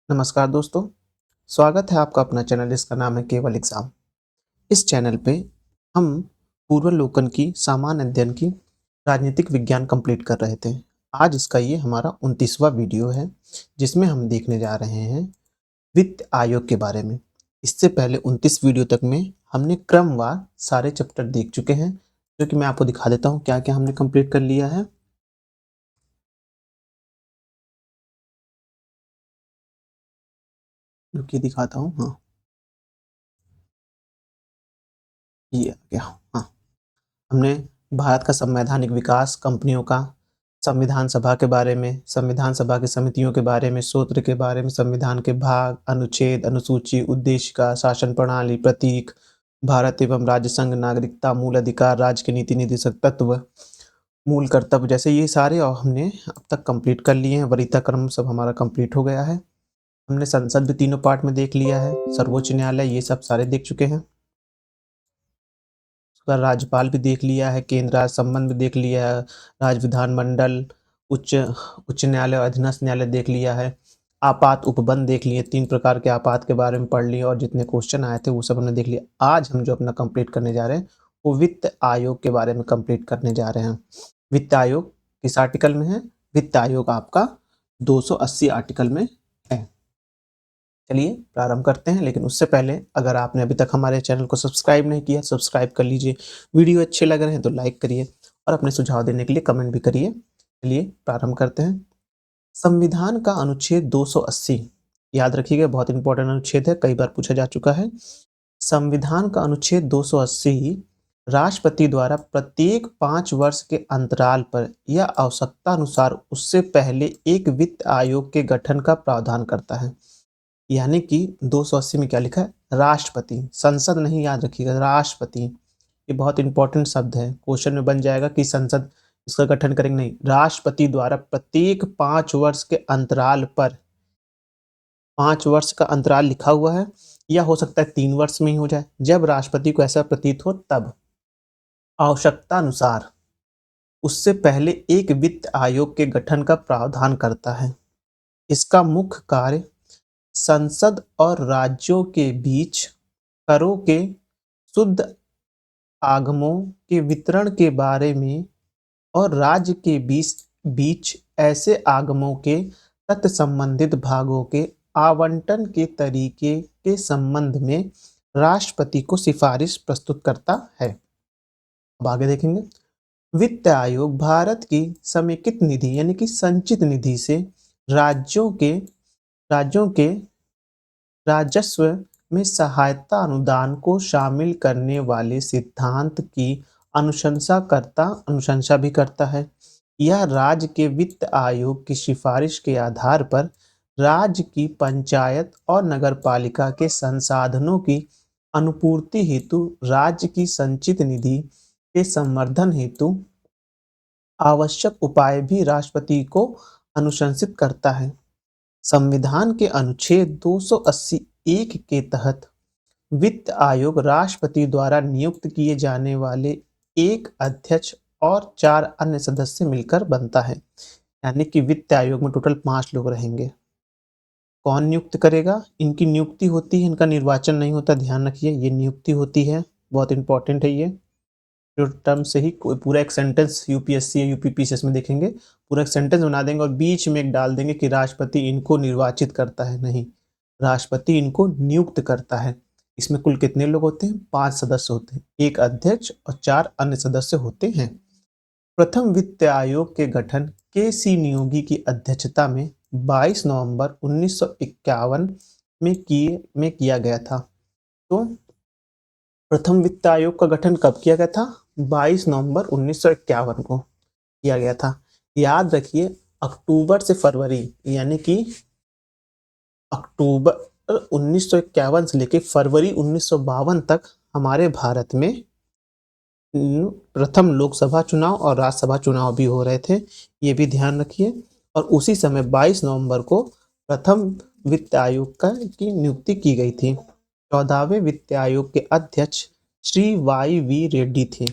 नमस्कार दोस्तों, स्वागत है आपका अपना चैनल जिसका नाम है केवल एग्जाम। इस चैनल पे हम पूर्वावलोकन की सामान्य अध्ययन की राजनीतिक विज्ञान कंप्लीट कर रहे थे। आज इसका ये हमारा 29वां वीडियो है जिसमें हम देखने जा रहे हैं वित्त आयोग के बारे में। इससे पहले 29 वीडियो तक में हमने क्रमवार सारे चैप्टर देख चुके हैं, जो कि मैं आपको दिखा देता हूँ क्या क्या हमने कंप्लीट कर लिया है। रुकिए दिखाता हूँ। हाँ, ये आ गया। हाँ, हमने भारत का संवैधानिक विकास, कंपनियों का, संविधान सभा के बारे में, संविधान सभा की समितियों के बारे में, सूत्र के बारे में, संविधान के भाग, अनुच्छेद, अनुसूची, उद्देशिका, शासन प्रणाली, प्रतीक, भारत एवं राज्य संघ, नागरिकता, मूल अधिकार, राज्य के नीति निर्देशक तत्व, मूल कर्तव्य, जैसे ये सारे और हमने अब तक कंप्लीट कर लिए हैं। वरीयता क्रम सब हमारा कंप्लीट हो गया है। हमने संसद भी तीनों पार्ट में देख लिया है, सर्वोच्च न्यायालय, ये सब सारे देख चुके हैं। उसका राज्यपाल भी देख लिया है, केंद्र राज्य संबंध भी देख लिया है, राज्य विधानमंडल, उच्च उच्च न्यायालय और अधीनस्थ न्यायालय देख लिया है। आपात उपबंध देख लिए, 3 प्रकार के आपात के बारे में पढ़ लिए और जितने क्वेश्चन आए थे वो सब हमने देख लिया। आज हम जो अपना कंप्लीट करने जा रहे हैं वो वित्त आयोग के बारे में कंप्लीट करने जा रहे हैं। वित्त आयोग किस आर्टिकल में है? वित्त आयोग आपका 280 आर्टिकल में है। चलिए प्रारंभ करते हैं, लेकिन उससे पहले अगर आपने अभी तक हमारे चैनल को सब्सक्राइब नहीं किया, सब्सक्राइब कर लीजिए। वीडियो अच्छे लग रहे हैं तो लाइक करिए और अपने सुझाव देने के लिए कमेंट भी करिए। चलिए प्रारंभ करते हैं। संविधान का अनुच्छेद 280 याद रखिएगा, बहुत इंपॉर्टेंट अनुच्छेद है, कई बार पूछा जा चुका है। संविधान का अनुच्छेद 280 राष्ट्रपति द्वारा प्रत्येक 5 वर्ष के अंतराल पर या आवश्यकता अनुसार उससे पहले एक वित्त आयोग के गठन का प्रावधान करता है। यानी कि 280 में क्या लिखा है? राष्ट्रपति, संसद नहीं, याद रखिएगा, राष्ट्रपति। ये बहुत इंपॉर्टेंट शब्द है, क्वेश्चन में बन जाएगा कि संसद इसका गठन करेंगे, नहीं, राष्ट्रपति द्वारा प्रत्येक 5 वर्ष के अंतराल पर, 5 वर्ष का अंतराल लिखा हुआ है, या हो सकता है 3 वर्ष में ही हो जाए, जब राष्ट्रपति को ऐसा प्रतीत हो तब आवश्यकता अनुसार उससे पहले एक वित्त आयोग के गठन का प्रावधान करता है। इसका मुख्य कार्य संसद और राज्यों के बीच करों के शुद्ध आगमों के वितरण के बारे में और राज्य के बीच बीच ऐसे आगमों के तत् संबंधित भागों के आवंटन के तरीके के संबंध में राष्ट्रपति को सिफारिश प्रस्तुत करता है। अब आगे देखेंगे। वित्त आयोग भारत की समेकित निधि यानी कि संचित निधि से राज्यों के राजस्व में सहायता अनुदान को शामिल करने वाले सिद्धांत की अनुशंसा भी करता है। यह राज्य के वित्त आयोग की सिफारिश के आधार पर राज्य की पंचायत और नगरपालिका के संसाधनों की अनुपूर्ति हेतु राज्य की संचित निधि के संवर्धन हेतु आवश्यक उपाय भी राष्ट्रपति को अनुशंसित करता है। संविधान के अनुच्छेद 280(1) के तहत वित्त आयोग राष्ट्रपति द्वारा नियुक्त किए जाने वाले एक अध्यक्ष और 4 अन्य सदस्य मिलकर बनता है। यानी कि वित्त आयोग में टोटल 5 लोग रहेंगे। कौन नियुक्त करेगा? इनकी नियुक्ति होती है, इनका निर्वाचन नहीं होता, ध्यान रखिए, ये नियुक्ति होती है, बहुत इंपॉर्टेंट है। ये जो टर्म से ही पूरा एक सेंटेंस यूपीएससी या यूपीपीसीएस में देखेंगे, पूरा एक सेंटेंस बना देंगे और बीच में एक डाल देंगे कि राष्ट्रपति इनको निर्वाचित करता है। नहीं, राष्ट्रपति इनको नियुक्त करता है। इसमें कुल कितने लोग होते हैं? 5 सदस्य होते हैं, एक अध्यक्ष और 4 अन्य सदस्य होते हैं। प्रथम वित्त आयोग के गठन के.सी. नियोगी की अध्यक्षता में 22 नवंबर 1951 में किया गया था। तो प्रथम वित्त आयोग का गठन कब किया गया था? 22 नवंबर 1951 को किया गया था। याद रखिए, अक्टूबर से फरवरी, यानी कि अक्टूबर 1951 से लेकर फरवरी 1952 तक हमारे भारत में प्रथम लोकसभा चुनाव और राज्यसभा चुनाव भी हो रहे थे, ये भी ध्यान रखिए। और उसी समय 22 नवंबर को प्रथम वित्त आयोग की नियुक्ति की गई थी। 14वें वित्त आयोग के अध्यक्ष श्री वाई रेड्डी थे।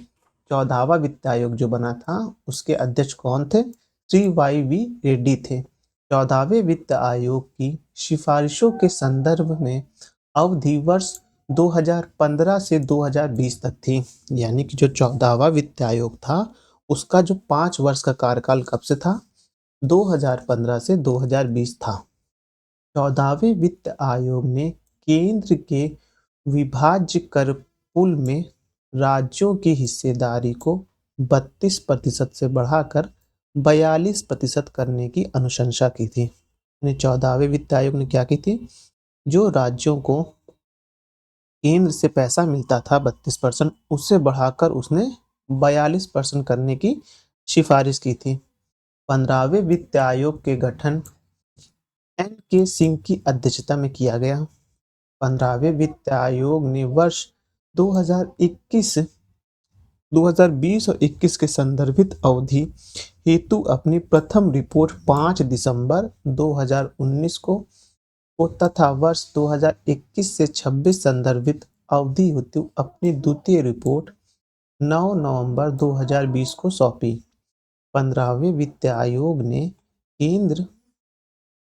14वां वित्त आयोग जो बना था उसके अध्यक्ष कौन थे? श्री वाई रेड्डी थे। 14वें वित्त आयोग की सिफारिशों के संदर्भ में अवधि वर्ष 2015 से 2020 तक थी। यानी कि जो 14वां वित्त आयोग था उसका जो 5 वर्ष का कार्यकाल कब से था, 2015 से 2020 था। 14वें वित्त आयोग ने केंद्र के विभाज्य कर पूल में राज्यों की हिस्सेदारी को 32% से बढ़ाकर 42% करने की अनुशंसा की थी। 14वें वित्त आयोग ने क्या की थी, जो राज्यों को केंद्र से पैसा मिलता था 32%, उससे बढ़ाकर उसने 42% करने की सिफारिश की थी। 15वें वित्त आयोग के गठन एन के सिंह की अध्यक्षता में किया गया। 15वें वित्त आयोग ने वर्ष 2021 2020 और 21 के संदर्भित अवधि हेतु अपनी प्रथम रिपोर्ट 5 दिसंबर 2019 को तथा वर्ष 2021 से 26 संदर्भित अवधि हेतु अपनी द्वितीय रिपोर्ट 9 नवंबर 2020 को सौंपी। 15वें वित्त आयोग ने केंद्र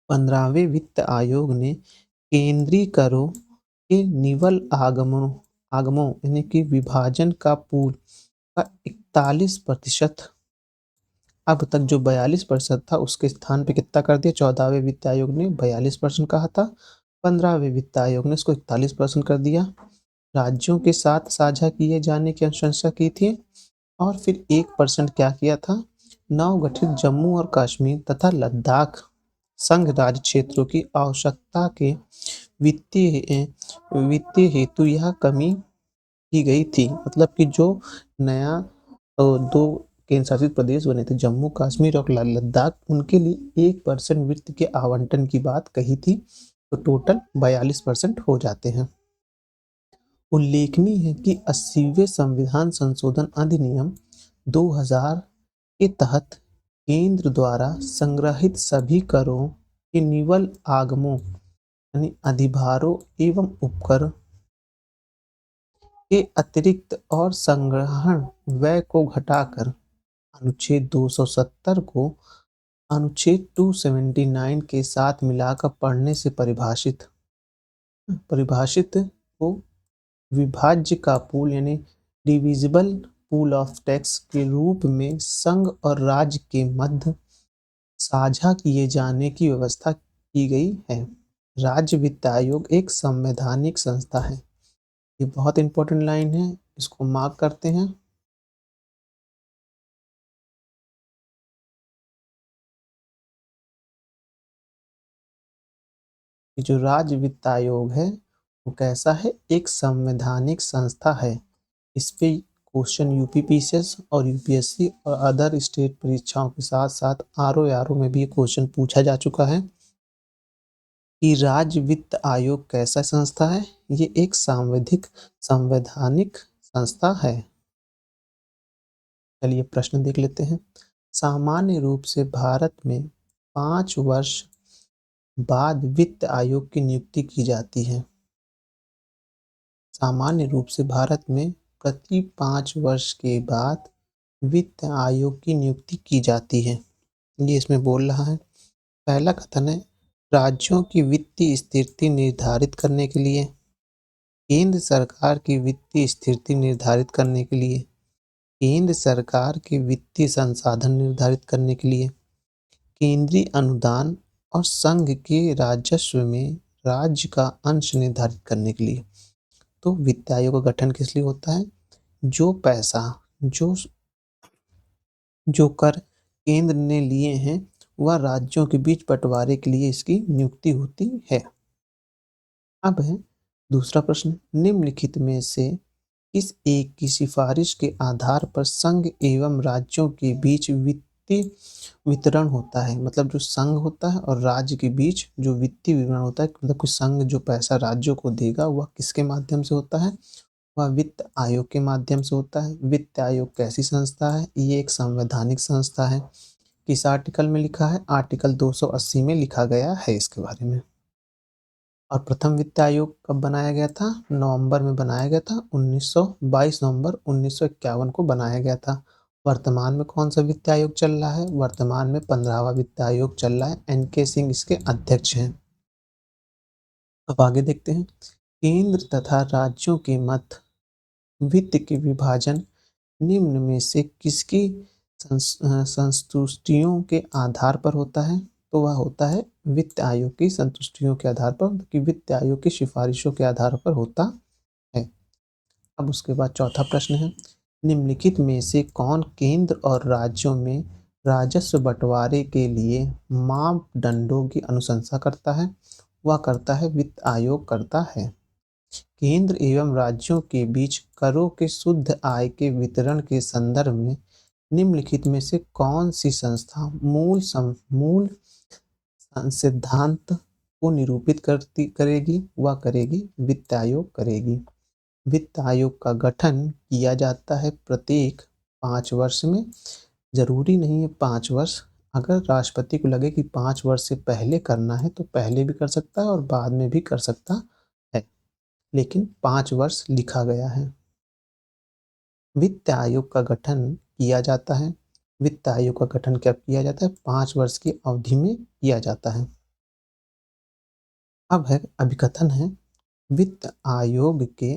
15वें वित्त आयोग ने केंद्रीय करों के निवल आगमों यानी कि विभाजन का पूल का 41%, अब तक जो 42% था उसके स्थान पे कितना कर दिया, 14वें वित्त आयोग ने 42% कहा था, 15वें वित्त आयोग ने इसको 41% कर दिया। राज्यों के साथ साझा किए जाने की अनुशंसा की थी और फिर 1% क्या किया था, नवगठित जम्मू और कश्मीर तथा लद्दाख संघ राज्य क्षेत्रों की आवश्यकता के वित्तीय हेतु यह कमी की गई थी। मतलब कि जो नया 2 केंद्र शासित प्रदेश बने थे, जम्मू कश्मीर और लद्दाख, उनके लिए 1% वित्त के आवंटन की बात कही थी, तो टोटल 42% हो जाते हैं। उल्लेखनीय है कि 80वें संविधान संशोधन अधिनियम 2000 के तहत केंद्र द्वारा संग्रहित सभी करों के निवल आगमों यानी अधिभारों एवं उपकर के अतिरिक्त और संग्रहण व्यय को घटाकर अनुच्छेद 270 को अनुच्छेद 279 के साथ मिलाकर पढ़ने से परिभाषित को विभाज्य का पूल यानी डिविजिबल पूल ऑफ टैक्स के रूप में संघ और राज्य के मध्य साझा किए जाने की व्यवस्था की गई है। राज्य वित्त आयोग एक संवैधानिक संस्था है। ये बहुत इंपॉर्टेंट लाइन है, इसको मार्क करते हैं। जो राज्य वित्त आयोग है वो कैसा है, एक संवैधानिक संस्था है। इस पे क्वेश्चन यूपीपीसीएस और यूपीएससी और अदर स्टेट परीक्षाओं के साथ साथ आरओ में भी क्वेश्चन पूछा जा चुका है कि राज्य वित्त आयोग कैसा संस्था है। ये एक संवैधानिक संस्था है। चलिए प्रश्न देख लेते हैं। सामान्य रूप से भारत में 5 वर्ष बाद वित्त आयोग की नियुक्ति की जाती है। सामान्य रूप से भारत में प्रति 5 वर्ष के बाद वित्त आयोग की नियुक्ति की जाती है। ये इसमें बोल रहा है। पहला कथन है राज्यों की वित्तीय स्थिति निर्धारित करने के लिए, केंद्र सरकार की वित्तीय स्थिति निर्धारित करने के लिए, केंद्र सरकार के वित्तीय संसाधन निर्धारित करने के लिए, केंद्रीय अनुदान और संघ के राजस्व में राज्य का अंश निर्धारित करने के लिए। तो वित्त आयोग का गठन किस लिए होता है, जो पैसा जो कर केंद्र ने लिए हैं वह राज्यों के बीच बंटवारे के लिए इसकी नियुक्ति होती है। अब है दूसरा प्रश्न, निम्नलिखित में से किस एक की सिफारिश के आधार पर संघ एवं राज्यों के बीच वित्तीय वितरण होता है। मतलब जो संघ होता है और राज्य के बीच जो वित्तीय वितरण होता है, मतलब कि संघ जो पैसा राज्यों को देगा वह किसके माध्यम से होता है, वह वित्त आयोग के माध्यम से होता है। वित्त आयोग कैसी संस्था है, ये एक संवैधानिक संस्था है। किस आर्टिकल में लिखा है, आर्टिकल 280 में लिखा गया है इसके बारे में। और प्रथम वित्त आयोग कब बनाया गया था, नवंबर में बनाया गया था, 22 नवंबर 1951 को बनाया गया था। वर्तमान में कौन सा वित्त आयोग चल रहा है? वर्तमान में 15वां वित्त आयोग चल रहा है। एन.के. सिंह इसके अध्यक्ष हैं। अब आगे देखते हैं। केंद्र तथा राज्यों के मध्य वित्त के विभाजन निम्न में से किसकी संतुष्टियों के आधार पर होता है? तो वह होता है वित्त आयोग की संतुष्टियों के आधार पर, कि वित्त आयोग की सिफारिशों के आधार पर होता है। अब उसके बाद चौथा प्रश्न है, निम्नलिखित में से कौन केंद्र और राज्यों में राजस्व बंटवारे के लिए मापदंडों की अनुशंसा करता है? वह करता है वित्त आयोग करता है। केंद्र एवं राज्यों के बीच करों के शुद्ध आय के वितरण के संदर्भ में निम्नलिखित में से कौन सी संस्था मूल सिद्धांत को निरूपित करेगी? वह करेगी वित्त आयोग करेगी। वित्त आयोग का गठन किया जाता है प्रत्येक 5 वर्ष में। जरूरी नहीं है 5 वर्ष, अगर राष्ट्रपति को लगे कि 5 वर्ष से पहले करना है तो पहले भी कर सकता है और बाद में भी कर सकता है, लेकिन 5 वर्ष लिखा गया है। वित्त आयोग का गठन किया जाता है। वित्त आयोग का गठन कब किया जाता है? 5 वर्ष की अवधि में किया जाता है। अब है अभिकथन है, वित्त आयोग के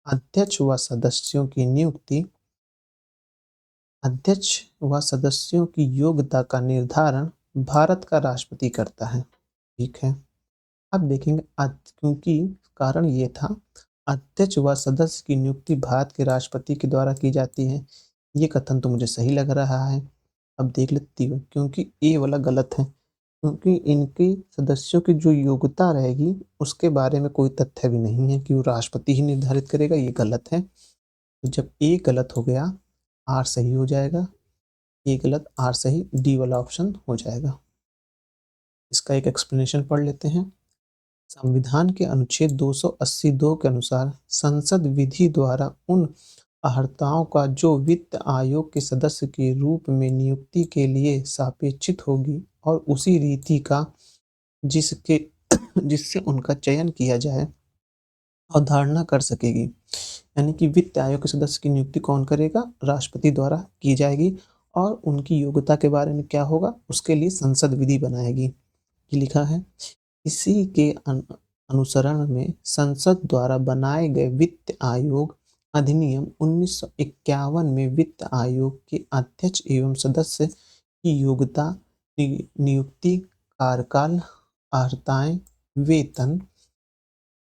अध्यक्ष व सदस्यों की नियुक्ति अध्यक्ष व सदस्यों की योग्यता का निर्धारण भारत का राष्ट्रपति करता है। ठीक है। अब देखेंगे क्योंकि कारण ये था, अध्यक्ष व सदस्य की नियुक्ति भारत के राष्ट्रपति के द्वारा की जाती है। ये कथन तो मुझे सही लग रहा है। अब देख लेती हूँ, क्योंकि ए वाला गलत है, क्योंकि इनके सदस्यों की जो योग्यता रहेगी उसके बारे में कोई तथ्य भी नहीं है कि वो राष्ट्रपति ही निर्धारित करेगा। ये गलत है। तो जब ए गलत हो गया, आर सही हो जाएगा। ए गलत, आर सही, डी वाला ऑप्शन हो जाएगा। इसका एक एक्सप्लेनेशन पढ़ लेते हैं। संविधान के अनुच्छेद 282 के अनुसार संसद विधि द्वारा उन अहर्ताओं का जो वित्त आयोग के सदस्य के रूप में नियुक्ति के लिए सापेक्षित होगी और उसी रीति का जिसके जिससे उनका चयन किया जाए अवधारणा कर सकेगी। यानी कि वित्त आयोग के सदस्य की नियुक्ति कौन करेगा? राष्ट्रपति द्वारा की जाएगी, और उनकी योग्यता के बारे में क्या होगा? उसके लिए संसद विधि बनाएगी। ये लिखा है। इसी के अनुसरण में संसद द्वारा बनाए गए वित्त आयोग अधिनियम 1951 में वित्त आयोग के अध्यक्ष एवं सदस्य की योग्यता, नियुक्ति, कार्यकाल, अर्हताएं, वेतन,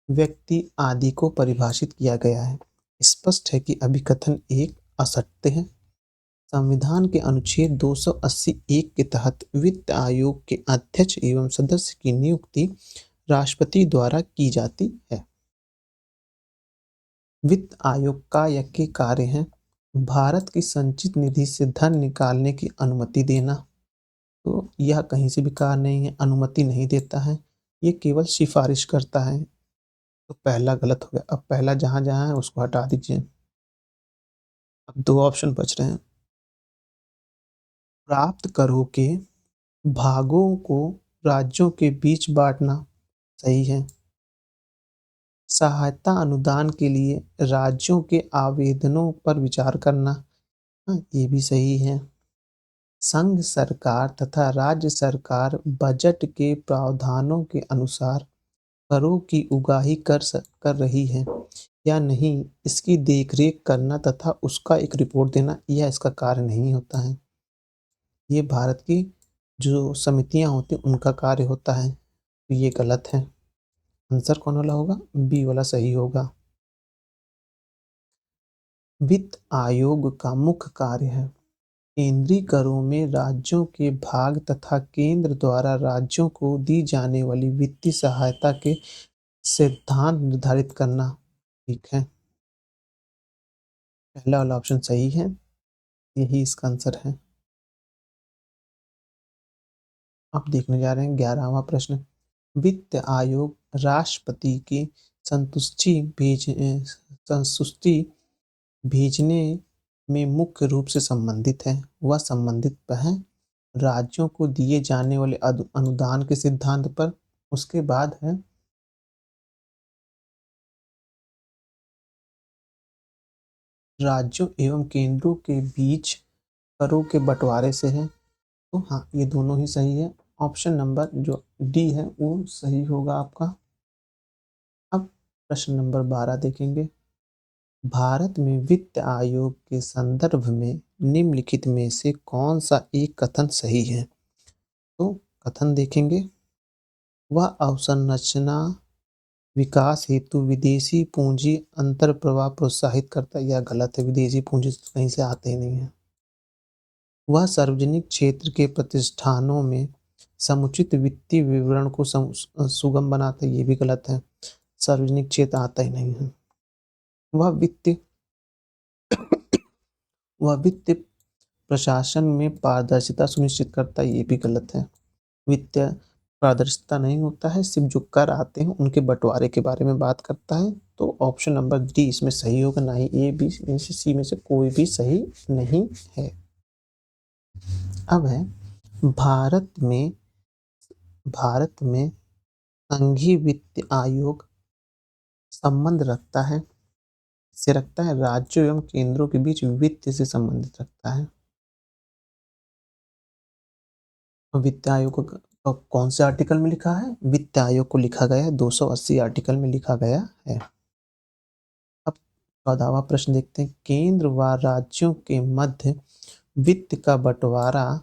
व्यक्ति आदि को परिभाषित किया गया है। स्पष्ट है कि अभिकथन एक असत्य है। संविधान के अनुच्छेद 280(1) के तहत वित्त आयोग के अध्यक्ष एवं सदस्य की नियुक्ति राष्ट्रपति द्वारा की जाती है। वित्त आयोग का के कार्य हैं, भारत की संचित निधि से धन निकालने की अनुमति देना। तो यह कहीं से भी कार्य नहीं है, अनुमति नहीं देता है, ये केवल सिफारिश करता है। तो पहला गलत हो गया। अब पहला जहां जहां है उसको हटा दीजिए। अब दो ऑप्शन बच रहे हैं। प्राप्त करों के भागों को राज्यों के बीच बांटना सही है। सहायता अनुदान के लिए राज्यों के आवेदनों पर विचार करना, ये भी सही है। संघ सरकार तथा राज्य सरकार बजट के प्रावधानों के अनुसार करों की उगाही कर रही है या नहीं, इसकी देखरेख करना तथा उसका एक रिपोर्ट देना, यह इसका कार्य नहीं होता है। ये भारत की जो समितियां होती हैं उनका कार्य होता है। तो ये गलत है। आंसर कौन वाला होगा? बी वाला सही होगा। वित्त आयोग का मुख्य कार्य है केंद्रीय करों में राज्यों के भाग तथा केंद्र द्वारा राज्यों को दी जाने वाली वित्तीय सहायता के सिद्धांत निर्धारित करना। ठीक है, पहला वाला ऑप्शन सही है, यही इसका आंसर है। अब देखने जा रहे हैं 11वां प्रश्न। वित्त आयोग राष्ट्रपति की संतुष्टि भेजने में मुख्य रूप से संबंधित है। वह संबंधित है राज्यों को दिए जाने वाले अनुदान के सिद्धांत पर। उसके बाद है राज्यों एवं केंद्रों के बीच करों के बंटवारे से है। तो हाँ, ये दोनों ही सही है। ऑप्शन नंबर जो डी है वो सही होगा आपका। अब प्रश्न नंबर 12 देखेंगे। भारत में वित्त आयोग के संदर्भ में निम्नलिखित में से कौन सा एक कथन सही है? तो कथन देखेंगे। वह अवसंरचना विकास हेतु विदेशी पूंजी अंतर्प्रवाह प्रोत्साहित करता है। यह गलत है, विदेशी पूंजी कहीं से आते ही नहीं है। वह सार्वजनिक क्षेत्र के प्रतिष्ठानों में समुचित वित्तीय विवरण को सुगम बनाता है। ये भी गलत है, सार्वजनिक क्षेत्र आता ही नहीं है। वह वित्त वह वित्त प्रशासन में पारदर्शिता सुनिश्चित करता है। ये भी गलत है, वित्तीय पारदर्शिता नहीं होता है, सिर्फ जो कर आते हैं उनके बंटवारे के बारे में बात करता है। तो ऑप्शन नंबर डी इसमें सही होगा, ना ही ए बी में से सी में से कोई भी सही नहीं है। अब है भारत में भारत में संघीय वित्त आयोग संबंध रखता है, से रखता है राज्यों एवं केंद्रों के बीच वित्त से संबंधित रखता है। वित्त आयोग को कौन से आर्टिकल में लिखा है? वित्त आयोग को लिखा गया है 280 आर्टिकल में लिखा गया है। अब 14वां प्रश्न देखते हैं। केंद्र व राज्यों के मध्य वित्त का बंटवारा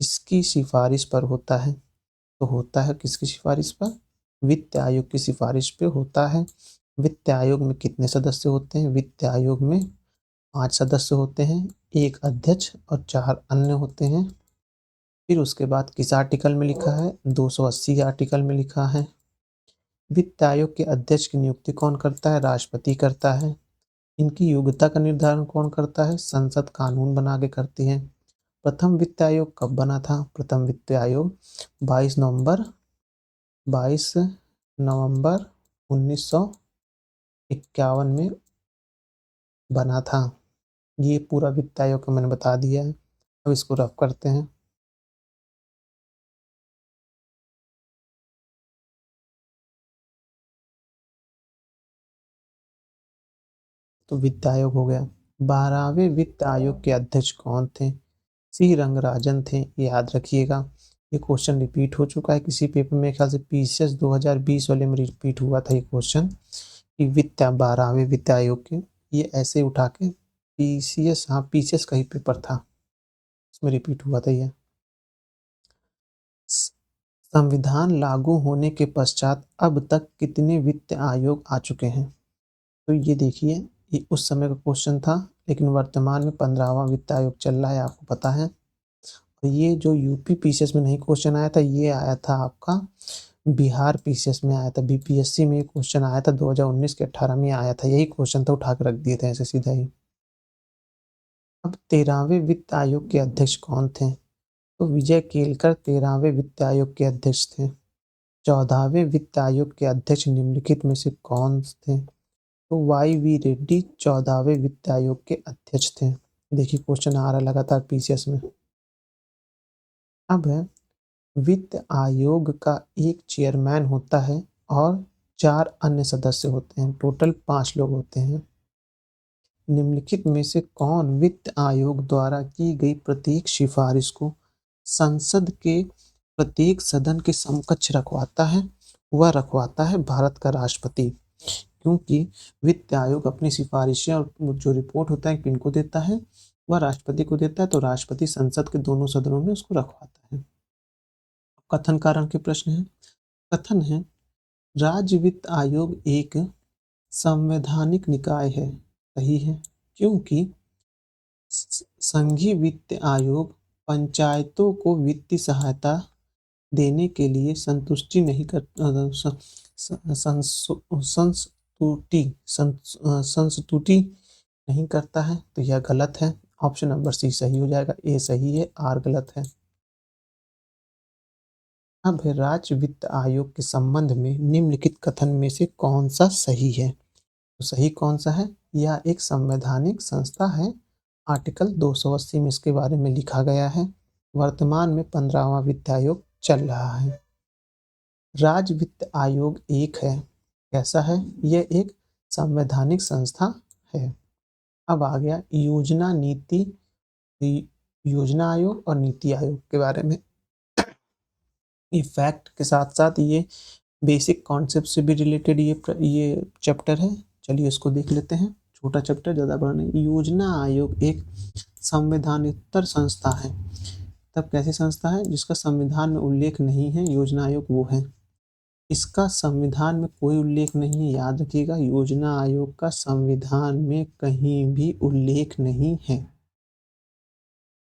किसकी सिफारिश पर होता है? तो होता है किसकी सिफारिश पर? वित्त आयोग की सिफारिश पे होता है। वित्त आयोग में कितने सदस्य होते हैं? वित्त आयोग में 5 सदस्य होते हैं, एक अध्यक्ष और 4 अन्य होते हैं। फिर उसके बाद किस आर्टिकल में लिखा है? 280 आर्टिकल में लिखा है। वित्त आयोग के अध्यक्ष की नियुक्ति कौन करता है? राष्ट्रपति करता है। इनकी योग्यता का निर्धारण कौन करता है? संसद कानून बना के करती है। प्रथम वित्त आयोग कब बना था? प्रथम वित्त आयोग 22 नवंबर 1951 में बना था। ये पूरा वित्त आयोग का मैंने बता दिया है। अब इसको रफ करते हैं। तो वित्त आयोग हो गया। 12वें वित्त आयोग के अध्यक्ष कौन थे? सी रंगराजन थे। याद रखिएगा, ये क्वेश्चन रिपीट हो चुका है किसी पेपर में, ख्याल से पीसीएस 2020 वाले में रिपीट हुआ था ये क्वेश्चन कि 12वें वित्त आयोग के, ये ऐसे उठा के पीसीएस, हाँ पीसीएस का ही पेपर था, उसमें रिपीट हुआ था ये। संविधान लागू होने के पश्चात अब तक कितने वित्त आयोग आ चुके हैं? तो ये देखिए, ये उस समय का क्वेश्चन था, लेकिन वर्तमान में 15वां वित्त आयोग चल रहा है, आपको पता है। तो ये जो यूपी पीसीएस में नहीं क्वेश्चन आया था, ये आया था आपका बिहार पीसीएस में आया था। बीपीएससी में क्वेश्चन आया था 2019 के 18 में आया था, यही क्वेश्चन था, उठा के रख दिए थे ऐसे सीधा ही। अब 13वें वित्त आयोग के अध्यक्ष कौन थे? तो विजय केलकर 13वें वित्त आयोग के अध्यक्ष थे। 14वें वित्त आयोग के अध्यक्ष निम्नलिखित में से कौन थे? तो वाई वी रेड्डी 14वें वित्त आयोग के अध्यक्ष थे। देखिए क्वेश्चन आ रहा है लगातार पीसीएस में। अब है वित्त आयोग का एक चेयरमैन होता है और 4 अन्य सदस्य होते हैं, टोटल 5 लोग होते हैं। निम्नलिखित में से कौन वित्त आयोग द्वारा की गई प्रत्येक सिफारिश को संसद के प्रत्येक सदन के समकक्ष रखवाता है? वह रखवाता है भारत का राष्ट्रपति, क्योंकि वित्त आयोग अपनी सिफारिशें और जो रिपोर्ट होता है किनको देता है? वह राष्ट्रपति को देता है। तो राष्ट्रपति संसद के दोनों सदनों में उसको रखवाता है। कथन कारण के प्रश्न है। कथन है राज्य वित्त आयोग एक संवैधानिक निकाय है। सही है, क्योंकि संघीय वित्त आयोग पंचायतों को वित्तीय सहायता देने के लिए संतुष्टि नहीं कर संस्तुति नहीं करता है। तो यह गलत है, ऑप्शन नंबर सी सही हो जाएगा, ए सही है, आर गलत है। अब है राज्य वित्त आयोग के संबंध में निम्नलिखित कथन में से कौन सा सही है? तो सही कौन सा है? यह एक संवैधानिक संस्था है। आर्टिकल 280 में इसके बारे में लिखा गया है। वर्तमान में 15वां वित्त आयोग चल रहा है। राज्य वित्त आयोग एक है, कैसा है? यह एक संवैधानिक संस्था है। अब आ गया योजना नीति योजना आयोग और नीति आयोग के बारे में। ये फैक्ट के साथ-साथ ये बेसिक कॉन्सेप्ट से भी रिलेटेड ये चैप्टर है। चलिए इसको देख लेते हैं। छोटा चैप्टर, ज़्यादा बड़ा नहीं। योजना आयोग एक संवैधानिक संस्था है। तब कैसी संस्था है? जिसका संविधान में उल्लेख नहीं है, योजना आयोग वो है। इसका संविधान में कोई उल्लेख नहीं है, याद रखिएगा। योजना आयोग का संविधान में कहीं भी उल्लेख नहीं है।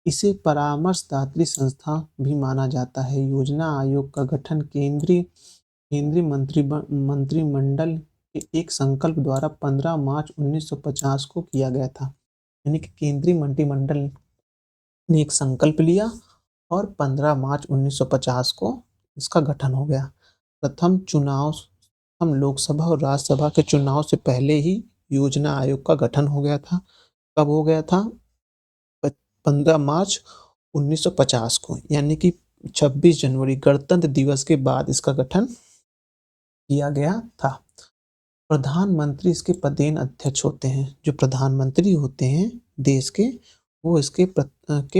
इसे परामर्शदात्री संस्था भी माना जाता है। योजना आयोग का गठन केंद्रीय मंत्रिमंडल के एक संकल्प द्वारा 15 मार्च 1950 को किया गया था। यानी कि केंद्रीय मंत्रिमंडल ने एक संकल्प लिया और 15 मार्च 1950 को इसका गठन हो गया। प्रथम लोकसभा और राज्यसभा के चुनाव से पहले ही योजना आयोग का गठन हो गया था। कब हो गया था? 15 मार्च 1950 को, यानी कि 26 जनवरी गणतंत्र दिवस के बाद इसका गठन किया गया था। प्रधानमंत्री इसके पदेन अध्यक्ष होते हैं। जो प्रधानमंत्री होते हैं देश के, वो इसके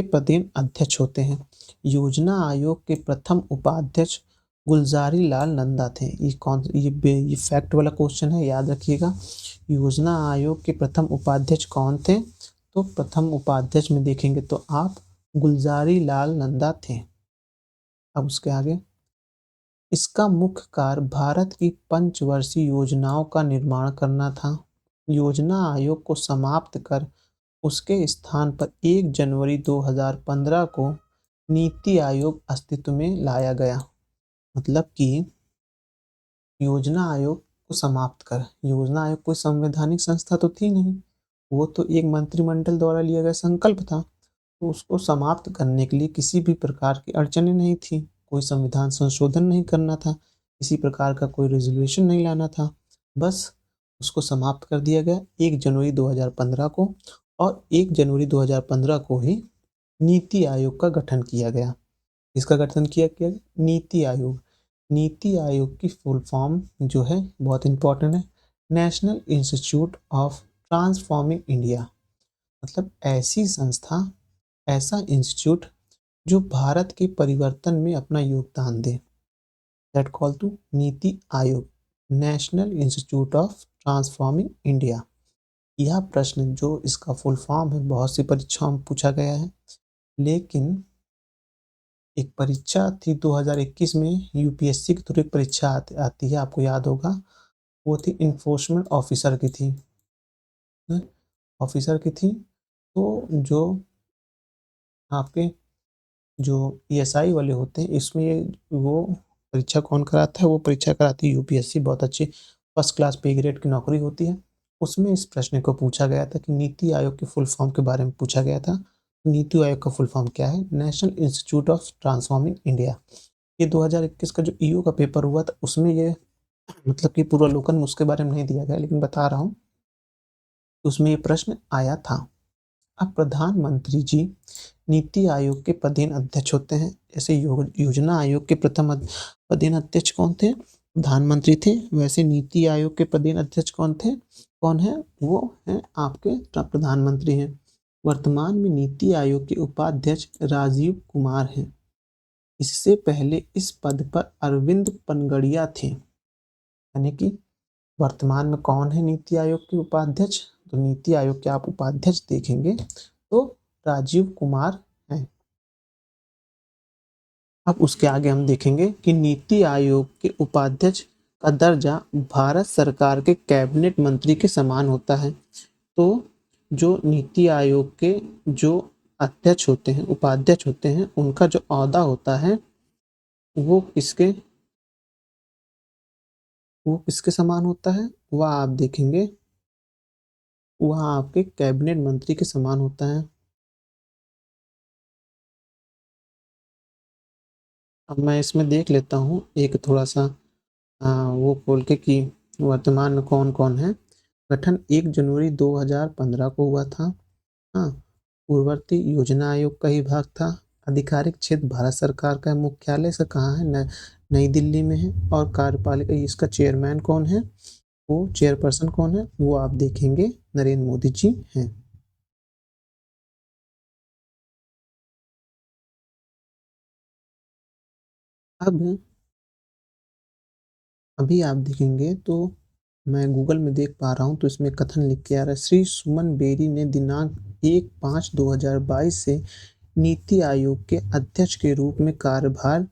पदेन अध्यक्ष होते हैं। योजना आयोग के प्रथम उपाध्यक्ष गुलजारी लाल नंदा थे। ये फैक्ट वाला क्वेश्चन है, याद रखिएगा। योजना आयोग के प्रथम उपाध्यक्ष कौन थे? तो प्रथम उपाध्यक्ष में देखेंगे तो आप गुलजारी लाल नंदा थे। अब उसके आगे, इसका मुख्य कार्य भारत की पंचवर्षीय योजनाओं का निर्माण करना था। योजना आयोग को समाप्त कर उसके स्थान पर 1 जनवरी 2015 को नीति आयोग अस्तित्व में लाया गया। मतलब कि योजना आयोग को समाप्त कर, योजना आयोग कोई संवैधानिक संस्था तो थी नहीं, वो तो एक मंत्रिमंडल द्वारा लिया गया संकल्प था। तो उसको समाप्त करने के लिए किसी भी प्रकार की अड़चनें नहीं थी, कोई संविधान संशोधन नहीं करना था, किसी प्रकार का कोई रेजोल्यूशन नहीं लाना था, बस उसको समाप्त कर दिया गया 1 जनवरी 2015 को। और 1 जनवरी 2015 को ही नीति आयोग का गठन किया गया। इसका गठन किया गया नीति आयोग। नीति आयोग की फुल फॉर्म जो है बहुत इंपॉर्टेंट है, national institute of transforming India. मतलब ऐसी संस्था, ऐसा इंस्टीट्यूट जो भारत के परिवर्तन में अपना योगदान दे, that call to NITI Aayog, national institute of transforming India. यह प्रश्न जो इसका फुल फॉर्म है बहुत सी परीक्षाओं में पूछा गया है, लेकिन एक परीक्षा थी 2021 में, यूपीएससी की थ्रू एक परीक्षा आती है, आपको याद होगा। वो थी इन्फोर्समेंट ऑफिसर की थी, ऑफिसर की थी। तो जो आपके जो ईएसआई वाले होते हैं, इसमें वो परीक्षा कौन कराता है? वो परीक्षा कराती है यूपीएससी। बहुत अच्छी फर्स्ट क्लास पे ग्रेड की नौकरी होती है। उसमें इस प्रश्न को पूछा गया था कि नीति आयोग के फुल फॉर्म के बारे में पूछा गया था। नीति आयोग का फुल फॉर्म क्या है? National institute of transforming India. ये 2021 का जो ईओ का पेपर हुआ था उसमें ये मतलब कि पूर्वावलोकन में उसके बारे में नहीं दिया गया, लेकिन बता रहा हूँ, उसमें ये प्रश्न आया था। अब प्रधानमंत्री जी नीति आयोग के पदेन अध्यक्ष होते हैं। ऐसे योजना आयोग के प्रथम पदेन अध्यक्ष कौन थे? प्रधानमंत्री थे। वैसे नीति आयोग के पदेन अध्यक्ष कौन थे? कौन है? वो हैं आपके प्रधानमंत्री हैं। वर्तमान में नीति आयोग के उपाध्यक्ष राजीव कुमार हैं। इससे पहले इस पद पर अरविंद पनगड़िया थे। यानी कि वर्तमान में कौन है नीति आयोग के उपाध्यक्ष? तो नीति आयोग के आप उपाध्यक्ष देखेंगे तो राजीव कुमार हैं। अब उसके आगे हम देखेंगे कि नीति आयोग के उपाध्यक्ष का दर्जा भारत सरकार के कैबिनेट मंत्री के समान होता है। तो जो नीति आयोग के जो अध्यक्ष होते हैं, उपाध्यक्ष होते हैं, उनका जो ओहदा होता है वो किसके समान होता है? वह आप देखेंगे, वह आपके कैबिनेट मंत्री के समान होता है। अब मैं इसमें देख लेता हूँ एक थोड़ा सा वो खोल के कि वर्तमान में कौन कौन है। गठन 1 जनवरी 2015 को हुआ था। हाँ, पूर्ववर्ती योजना आयोग का ही भाग था। आधिकारिक क्षेत्र भारत सरकार का है। मुख्यालय से कहाँ है? नई दिल्ली में है। और कार्यपालिका, इसका चेयरमैन कौन है? वो चेयरपर्सन कौन है? वो आप देखेंगे नरेंद्र मोदी जी हैं। अब अभी आप देखेंगे तो मैं गूगल में देख पा रहा हूँ तो इसमें कथन लिख के आ रहा है, श्री सुमन बेरी ने दिनांक 1/5/2022 से नीति आयोग के अध्यक्ष के रूप में कार्यभार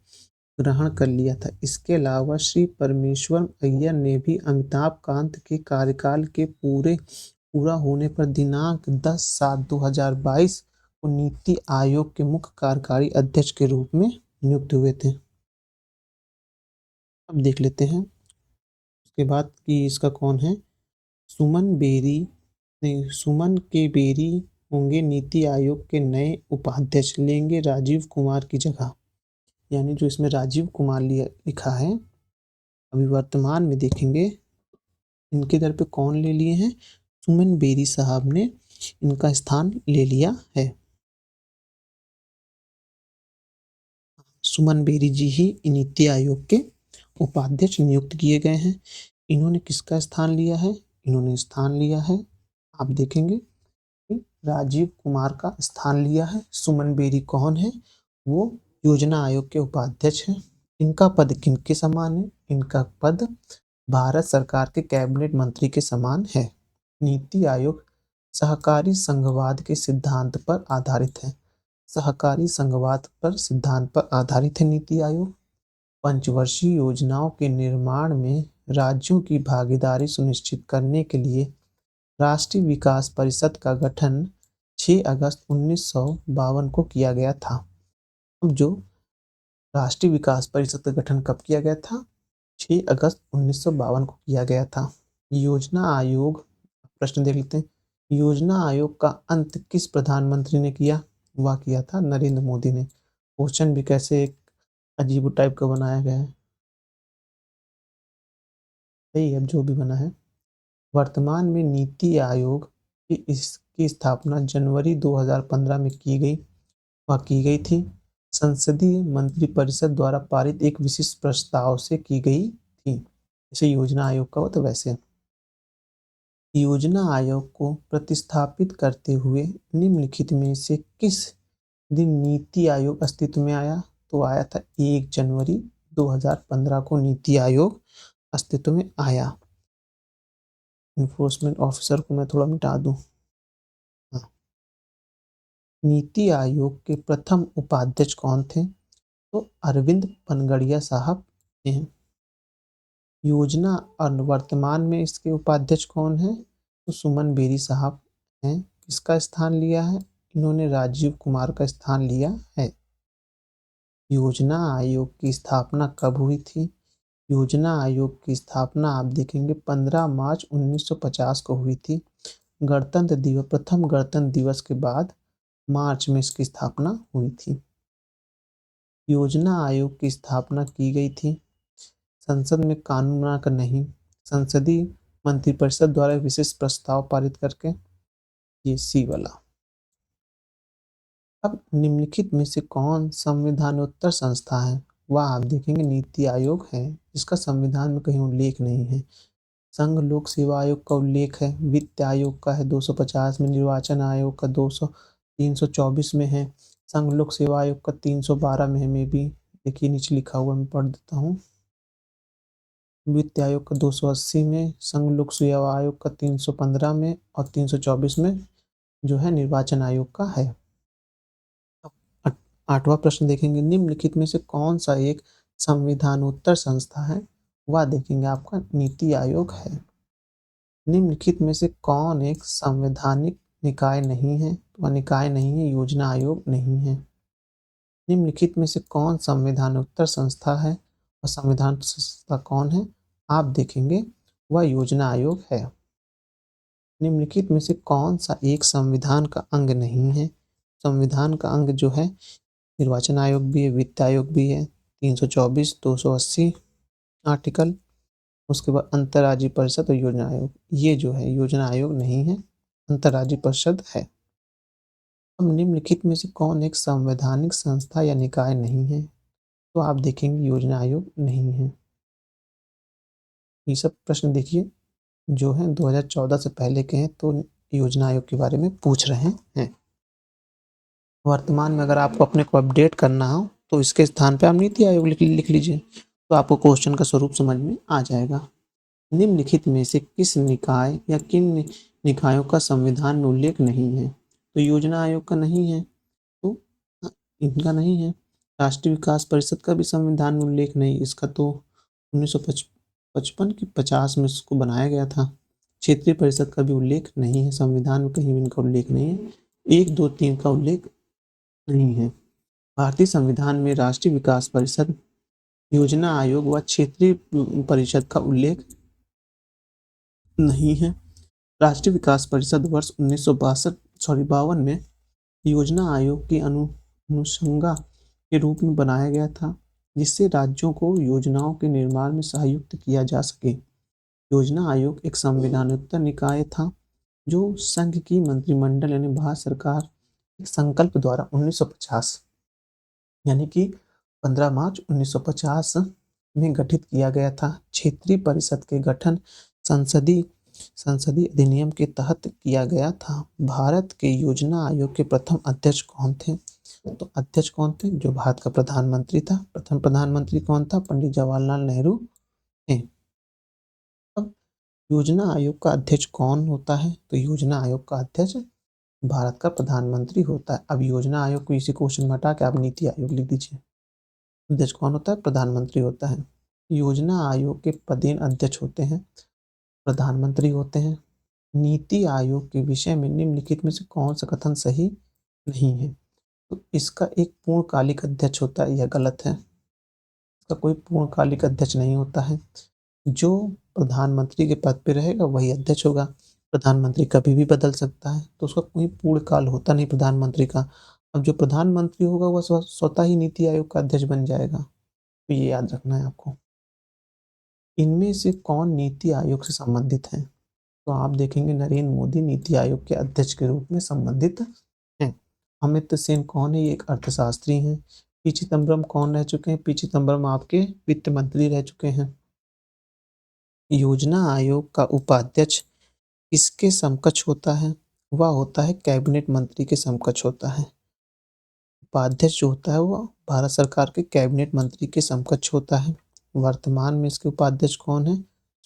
ग्रहण कर लिया था। इसके अलावा श्री परमेश्वरन अय्यर ने भी अमिताभ कांत के कार्यकाल के पूरा होने पर दिनांक 10/7/2022 को नीति आयोग के मुख्य कार्यकारी अध्यक्ष के रूप में नियुक्त हुए थे। अब देख लेते हैं उसके बाद कि इसका कौन है। सुमन बेरी नहीं, सुमन के बेरी होंगे नीति आयोग के नए उपाध्यक्ष, लेंगे राजीव कुमार की जगह। यानी जो इसमें राजीव कुमार लिखा है, अभी वर्तमान में देखेंगे इनके दर पे कौन ले लिए हैं, सुमन बेरी साहब ने इनका स्थान ले लिया है। सुमन बेरी जी ही नीति आयोग के उपाध्यक्ष नियुक्त किए गए हैं। इन्होंने किसका स्थान लिया है, इन्होंने स्थान लिया है, आप देखेंगे कि राजीव कुमार का स्थान लिया है। सुमन बेरी कौन है, वो योजना आयोग के उपाध्यक्ष हैं। इनका पद किनके समान है, इनका पद भारत सरकार के कैबिनेट मंत्री के समान है। नीति आयोग सहकारी संघवाद के सिद्धांत पर आधारित है। सहकारी संघवाद पर सिद्धांत पर आधारित है नीति आयोग। पंचवर्षीय योजनाओं के निर्माण में राज्यों की भागीदारी सुनिश्चित करने के लिए राष्ट्रीय विकास परिषद का गठन 6 अगस्त 1952 को किया गया था। अब जो राष्ट्रीय विकास परिषद का गठन कब किया गया था, 6 अगस्त 1952 को किया गया था। योजना आयोग, प्रश्न देख लेते हैं, योजना आयोग का अंत किस प्रधानमंत्री ने किया, वह किया था नरेंद्र मोदी ने। क्वेश्चन भी कैसे एक अजीब टाइप का बनाया गया है, सही, अब जो भी बना है। वर्तमान में नीति आयोग की इसकी स्थापना जनवरी 2015 में की गई थी। संसदीय मंत्रिपरिषद द्वारा पारित एक विशिष्ट प्रस्ताव से की गई थी। जैसे योजना आयोग का हो तो वैसे योजना आयोग को प्रतिस्थापित करते हुए निम्नलिखित में से किस दिन नीति आयोग अस्तित्व में आया, तो आया था 1 जनवरी 2015 को नीति आयोग अस्तित्व में आया। इन्फोर्समेंट ऑफिसर को मैं थोड़ा मिटा दूं। हाँ। नीति आयोग के प्रथम उपाध्यक्ष कौन थे, तो अरविंद पनगड़िया साहब हैं। योजना और वर्तमान में इसके उपाध्यक्ष कौन है, तो सुमन बेरी साहब हैं। किसका स्थान लिया है, इन्होंने राजीव कुमार का स्थान लिया है। योजना आयोग की स्थापना कब हुई थी, योजना आयोग की स्थापना आप देखेंगे 15 मार्च 1950 को हुई थी। गणतंत्र दिवस, प्रथम गणतंत्र दिवस के बाद मार्च में इसकी स्थापना हुई थी। योजना आयोग की स्थापना की गई थी संसद में कानून बनाकर नहीं, संसदीय मंत्रिपरिषद द्वारा विशेष प्रस्ताव पारित करके, ये सी वाला। अब निम्नलिखित में से कौन संविधानोत्तर संस्था है, वह आप देखेंगे नीति आयोग है, जिसका संविधान में कहीं उल्लेख नहीं है। संघ लोक सेवा आयोग का उल्लेख है, वित्त आयोग का है 250 में, निर्वाचन आयोग का 324 में है, संघ लोक सेवा आयोग का 312 में है। में भी देखिए नीचे लिखा हुआ, मैं पढ़ देता हूँ। वित्त आयोग का 280 में, संघ लोक सेवा आयोग का 315 में और 324 में जो है निर्वाचन आयोग का है। 8वां प्रश्न देखेंगे, निम्नलिखित में से कौन सा एक संविधानोत्तर संस्था है, वह देखेंगे आपका नीति आयोग है। निम्नलिखित में से कौन एक संवैधानिक निकाय नहीं है, वह निकाय नहीं है, योजना आयोग नहीं है। निम्नलिखित में से कौन संविधानोत्तर संस्था है और संविधान संस्था कौन है, आप देखेंगे वह योजना आयोग है। निम्नलिखित में से कौन सा एक संविधान का अंग नहीं है, संविधान का अंग जो है निर्वाचन आयोग भी है, वित्त आयोग भी है, 324 280 आर्टिकल, उसके बाद अंतर्राज्यीय परिषद और योजना आयोग, ये जो है योजना आयोग नहीं है, अंतर्राज्यीय परिषद है। अब निम्नलिखित में से कौन एक संवैधानिक संस्था या निकाय नहीं है, तो आप देखेंगे योजना आयोग नहीं है। ये सब प्रश्न देखिए जो है 2014 से पहले के हैं, तो योजना आयोग के बारे में पूछ रहे हैं। वर्तमान में अगर आपको अपने को अपडेट करना हो तो इसके स्थान पे आप नीति आयोग लिख लीजिए, तो आपको क्वेश्चन का स्वरूप समझ में आ जाएगा। निम्नलिखित में से किस निकाय या किन निकायों का संविधान में उल्लेख नहीं है? तो योजना आयोग का नहीं है, तो इनका नहीं है। राष्ट्रीय विकास परिषद का भी संविधान में उल्लेख नहीं, इसका तो 1955 की 50 में इसको बनाया गया था। क्षेत्रीय परिषद का भी उल्लेख नहीं है, संविधान में कहीं भी इनका उल्लेख नहीं है। 1, 2, 3 का उल्लेख नहीं है। भारतीय संविधान में राष्ट्रीय विकास परिषद, योजना आयोग व क्षेत्रीय परिषद का उल्लेख नहीं है। राष्ट्रीय विकास परिषद वर्ष 1952 में योजना आयोग की अनुषंगा के रूप में बनाया गया था, जिससे राज्यों को योजनाओं के निर्माण में सहायुक्त किया जा सके। योजना आयोग एक संविधानोत्तर निकाय था, जो संघ की मंत्रिमंडल यानी भारत सरकार के संकल्प द्वारा 1950 यानी कि 15 मार्च 1950 में गठित किया गया था। क्षेत्रीय परिषद के गठन संसदीय अधिनियम के तहत किया गया था। भारत के योजना आयोग के प्रथम अध्यक्ष कौन थे? तो अध्यक्ष कौन थे? जो भारत का प्रधानमंत्री था। प्रथम प्रधानमंत्री कौन था? पंडित जवाहरलाल नेहरू थे। अब योजना आयोग का अध्यक्ष कौन होता है? तो योजना आयोग का अध्यक्ष भारत का प्रधानमंत्री होता है। अब योजना आयोग को इसी क्वेश्चन में हटा के आप नीति आयोग लिख दीजिए। अध्यक्ष कौन होता है? प्रधानमंत्री होता है। योजना आयोग के पदेन अध्यक्ष होते हैं, प्रधानमंत्री होते हैं। नीति आयोग के विषय में निम्नलिखित में से कौन सा कथन सही नहीं है? तो इसका एक पूर्णकालिक अध्यक्ष होता है, यह गलत है। इसका कोई पूर्णकालिक अध्यक्ष नहीं होता है। जो प्रधानमंत्री के पद पे रहेगा वही अध्यक्ष होगा। प्रधानमंत्री कभी भी बदल सकता है, तो उसका कोई पूर्णकाल होता नहीं प्रधानमंत्री का। अब जो प्रधानमंत्री होगा वह स्वतः ही नीति आयोग का अध्यक्ष बन जाएगा, तो ये याद रखना है आपको। इनमें से कौन नीति आयोग से संबंधित है? तो आप देखेंगे नरेंद्र मोदी नीति आयोग के अध्यक्ष के रूप में संबंधित हैं। अमित सेन कौन है? ये एक अर्थशास्त्री हैं। पी चिदम्बरम कौन रह चुके हैं? पी चिदम्बरम आपके वित्त मंत्री रह चुके हैं। योजना आयोग का उपाध्यक्ष किसके समकक्ष होता है? वह होता है कैबिनेट मंत्री के समकक्ष होता है। उपाध्यक्ष जो होता है वह भारत सरकार के कैबिनेट मंत्री के समकक्ष होता है। वर्तमान में इसके उपाध्यक्ष कौन है?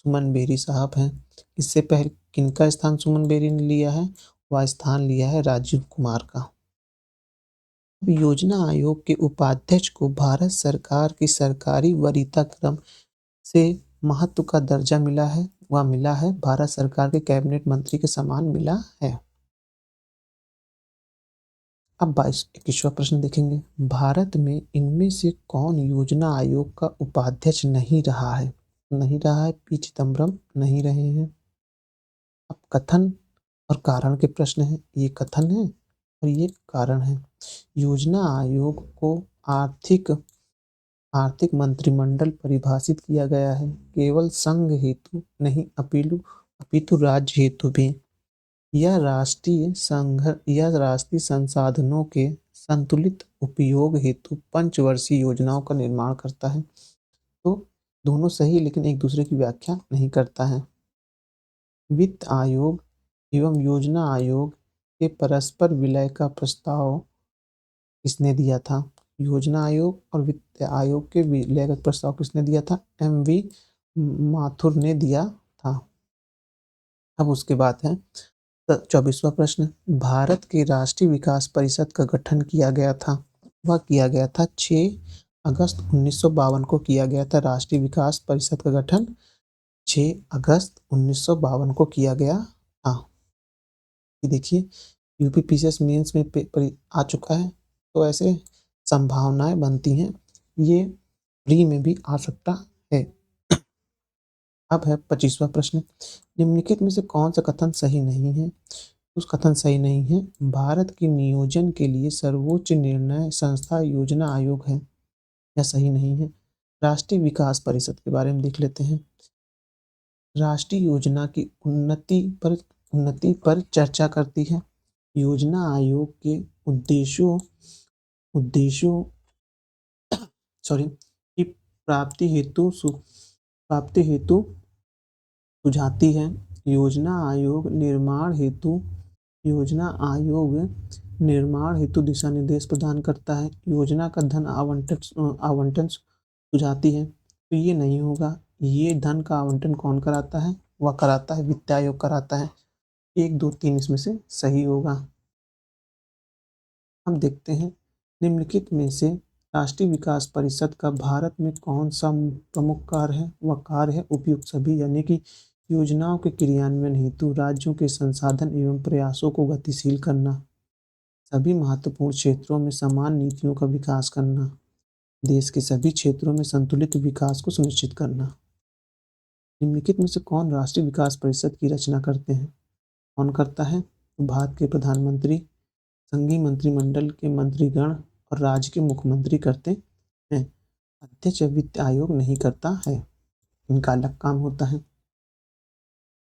सुमन बेरी साहब हैं। इससे पहले किनका स्थान सुमन बेरी ने लिया है? वह स्थान लिया है राजीव कुमार का। योजना आयोग के उपाध्यक्ष को भारत सरकार की सरकारी वरीयता क्रम से महत्व का दर्जा मिला है। वह मिला है भारत सरकार के कैबिनेट मंत्री के समान मिला है। अब 21वां प्रश्न देखेंगे। भारत में इनमें से कौन योजना आयोग का उपाध्यक्ष नहीं रहा है? नहीं रहा है, पी चिदम्बरम नहीं रहे हैं। अब कथन और कारण के प्रश्न हैं। ये कथन है और ये कारण है। योजना आयोग को आर्थिक मंत्रिमंडल परिभाषित किया गया है, केवल संघ हेतु नहीं अपितु राज्य हेतु भी। यह राष्ट्रीय संसाधनों के संतुलित उपयोग हेतु पंचवर्षीय योजनाओं का निर्माण करता है। तो दोनों सही, लेकिन एक दूसरे की व्याख्या नहीं करता है। वित्त आयोग एवं योजना आयोग के परस्पर विलय का प्रस्ताव किसने दिया था? योजना आयोग और वित्त आयोग के विलय का प्रस्ताव किसने दिया था? MV माथुर ने दिया था। अब उसके बाद है 24वां प्रश्न। भारत के राष्ट्रीय विकास परिषद का गठन किया गया था। वह किया गया था 6 अगस्त 1952 को किया गया था। राष्ट्रीय विकास परिषद का गठन 6 अगस्त 1952 को किया गया था। ये देखिए यूपी पीसीएस मेंस में पेपर आ चुका है, तो ऐसे संभावनाएं बनती हैं ये प्री में भी आ सकता है। अब है 25वां प्रश्न। निम्नलिखित में से कौन सा कथन सही नहीं है? उस कथन सही नहीं है। भारत के नियोजन के लिए सर्वोच्च निर्णय संस्था योजना आयोग है, यह सही नहीं है। राष्ट्रीय विकास परिषद के बारे में देख लेते हैं। राष्ट्रीय योजना की उन्नति पर चर्चा करती है। योजना आयोग के उद्देश्यों की प्राप्ति हेतु सुझाती है। योजना आयोग निर्माण हेतु दिशा निर्देश प्रदान करता है, योजना का धन आवंटन सुझाती है। तो ये नहीं होगा, ये धन का आवंटन कौन कराता है? वह कराता है वित्त आयोग कराता है। 1, 2, 3 इसमें से सही होगा। हम देखते हैं निम्नलिखित में से राष्ट्रीय विकास परिषद का भारत में कौन सा प्रमुख कार्य है? वह कार्य है उपयुक्त सभी, यानी कि योजनाओं के क्रियान्वयन हेतु राज्यों के संसाधन एवं प्रयासों को गतिशील करना, सभी महत्वपूर्ण क्षेत्रों में समान नीतियों का विकास करना, देश के सभी क्षेत्रों में संतुलित विकास को सुनिश्चित करना। निम्नलिखित में से कौन राष्ट्रीय विकास परिषद की रचना करते हैं? कौन करता है? भारत के प्रधानमंत्री, संघीय मंत्रिमंडल के मंत्रीगण और राज्य के मुख्यमंत्री करते हैं। अध्यक्ष वित्त आयोग नहीं करता है, इनका अलग काम होता है।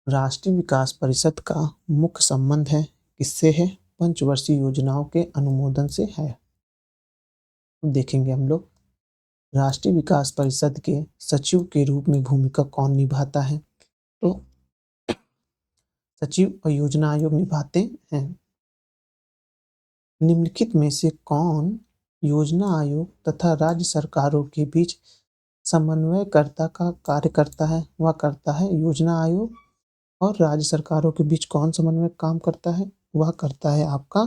राष्ट्रीय विकास परिषद का मुख्य संबंध है किससे है? पंचवर्षीय योजनाओं के अनुमोदन से है। देखेंगे हम लोग राष्ट्रीय विकास परिषद के सचिव के रूप में भूमिका कौन निभाता है? तो सचिव और योजना आयोग निभाते हैं। निम्नलिखित में से कौन योजना आयोग तथा राज्य सरकारों के बीच समन्वयकर्ता का कार्य करता है? वह करता है योजना आयोग। और राज्य सरकारों के बीच कौन समन्वय काम करता है? वह करता है आपका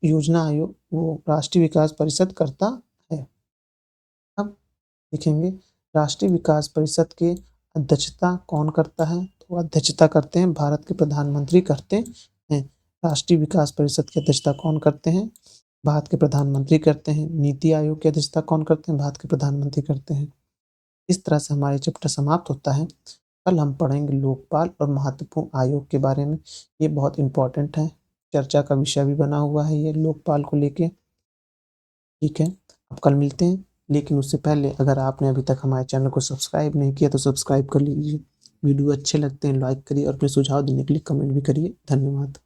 योजना आयोग, वो राष्ट्रीय विकास परिषद करता है। अब देखेंगे राष्ट्रीय विकास परिषद के अध्यक्षता कौन करता है? तो अध्यक्षता करते हैं भारत के प्रधानमंत्री करते हैं। राष्ट्रीय विकास परिषद की अध्यक्षता कौन करते हैं? भारत के प्रधानमंत्री करते हैं। नीति आयोग की अध्यक्षता कौन करते हैं? भारत के प्रधानमंत्री करते हैं। इस तरह से हमारे चैप्टर समाप्त होता है। कल हम पढ़ेंगे लोकपाल और महत्वपूर्ण आयोग के बारे में। ये बहुत इंपॉर्टेंट है, चर्चा का विषय भी बना हुआ है ये लोकपाल को लेके। ठीक है, अब कल मिलते हैं, लेकिन उससे पहले अगर आपने अभी तक हमारे चैनल को सब्सक्राइब नहीं किया तो सब्सक्राइब कर लीजिए। वीडियो अच्छे लगते हैं लाइक करिए और अपने सुझाव देने के लिए कमेंट भी करिए। धन्यवाद।